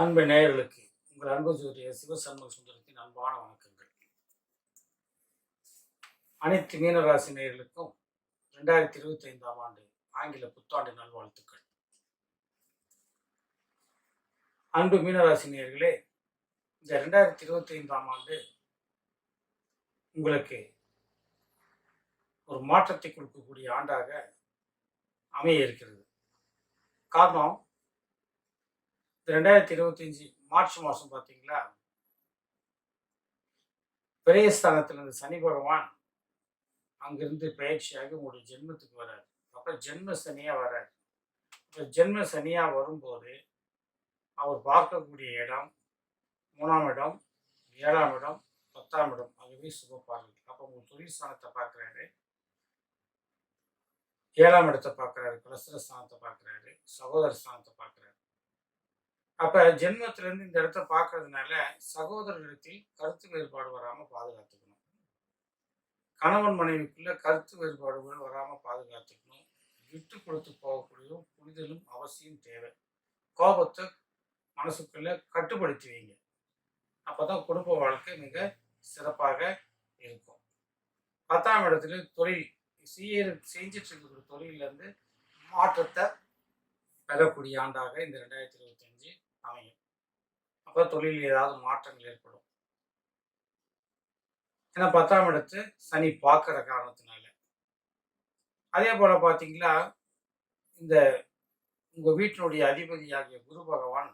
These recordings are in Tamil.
அன்பு நேயர்களுக்கு உங்கள் அன்பு ஜோதிடர் சிவசண்முக சுந்தரத்தின் அன்பான வணக்கங்கள். அனைத்து மீனராசி நேயர்களுக்கும் 2025ஆம் ஆண்டு ஆங்கில புத்தாண்டு நல்வாழ்த்துக்கள். அன்பு மீனராசி நேயர்களே, இந்த 2025ஆம் ஆண்டு உங்களுக்கு ஒரு மாற்றத்தை கொடுக்கக்கூடிய ஆண்டாக அமைய இருக்கிறது. காரணம், இந்த 2025 மார்ச் மாதம் பார்த்தீங்களா, விரயஸ்தானத்தில் இருந்த சனி பகவான் அங்கிருந்து பயிற்சியாகி உங்களுடைய ஜென்மத்துக்கு வராரு. அப்ப ஜென்ம சனியா வராரு. இப்ப ஜென்ம சனியா வரும்போது அவர் பார்க்கக்கூடிய இடம் 3ஆம் இடம், 7ஆம் இடம், 10ஆம் இடம் ஆகியவை சுப பார்வைகள். அப்போ உங்கள் தொழில் ஸ்தானத்தை பார்க்குறாரு, 7ஆம் இடத்தை பார்க்குறாரு, கலஸ்திர ஸ்தானத்தை பார்க்குறாரு, சகோதர ஸ்தானத்தை பார்க்குறாரு. அப்ப ஜென்மத்திலேருந்து இந்த இடத்த பார்க்கறதுனால சகோதரர்களிடத்தில் கருத்து வேறுபாடு வராமல் பாதுகாத்துக்கணும். கணவன் மனைவிக்குள்ள கருத்து வேறுபாடுகள் வராமல் பாதுகாத்துக்கணும். விட்டு கொடுத்து போகக்கூடியதும் புரிதலும் அவசியம் தேவை. கோபத்தை மனசுக்குள்ள கட்டுப்படுத்தி வைங்க. அப்பதான் குடும்ப வாழ்க்கை மிக சிறப்பாக இருக்கும். 10ஆம் இடத்துல தொழில் செஞ்சிட்டு இருக்கிற தொழிலிருந்து மாற்றத்தை பெறக்கூடிய ஆண்டாக இந்த 2025 அமையும். அப்ப தொழிலில் ஏதாவது மாற்றங்கள் ஏற்படும். ஏன்னா 10ஆம் இடத்து சனி பார்க்கிற காரணத்தினால. அதே போல பார்த்தீங்களா, இந்த உங்க வீட்டினுடைய அதிபதியாகிய குரு பகவான்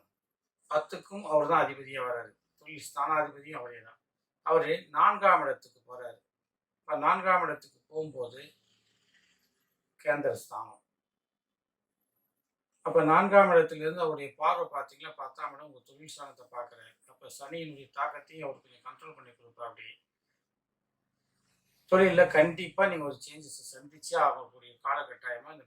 10க்கும் அவர் தான் அதிபதியாக வர்றாரு. தொழில் ஸ்தானாதிபதியும் அவரே தான். அவரு 4ஆம் இடத்துக்கு போறாரு. இப்போ 4ஆம் இடத்துக்கு போகும்போது கேந்திர ஸ்தானம். அப்போ 4ஆம் இடத்துலேருந்து அவருடைய பார்வை பார்த்தீங்கன்னா 10ஆம் இடம் உங்கள் தொழில் ஸ்தானத்தை பார்க்குறாரு. அப்போ சனியினுடைய தாக்கத்தையும் அவர் கொஞ்சம் கண்ட்ரோல் பண்ணி கொடுப்பா. அப்படி தொழிலில் கண்டிப்பாக நீங்கள் ஒரு சேஞ்சஸ் சந்திச்சே ஆகக்கூடிய காலகட்டாயமாக இந்த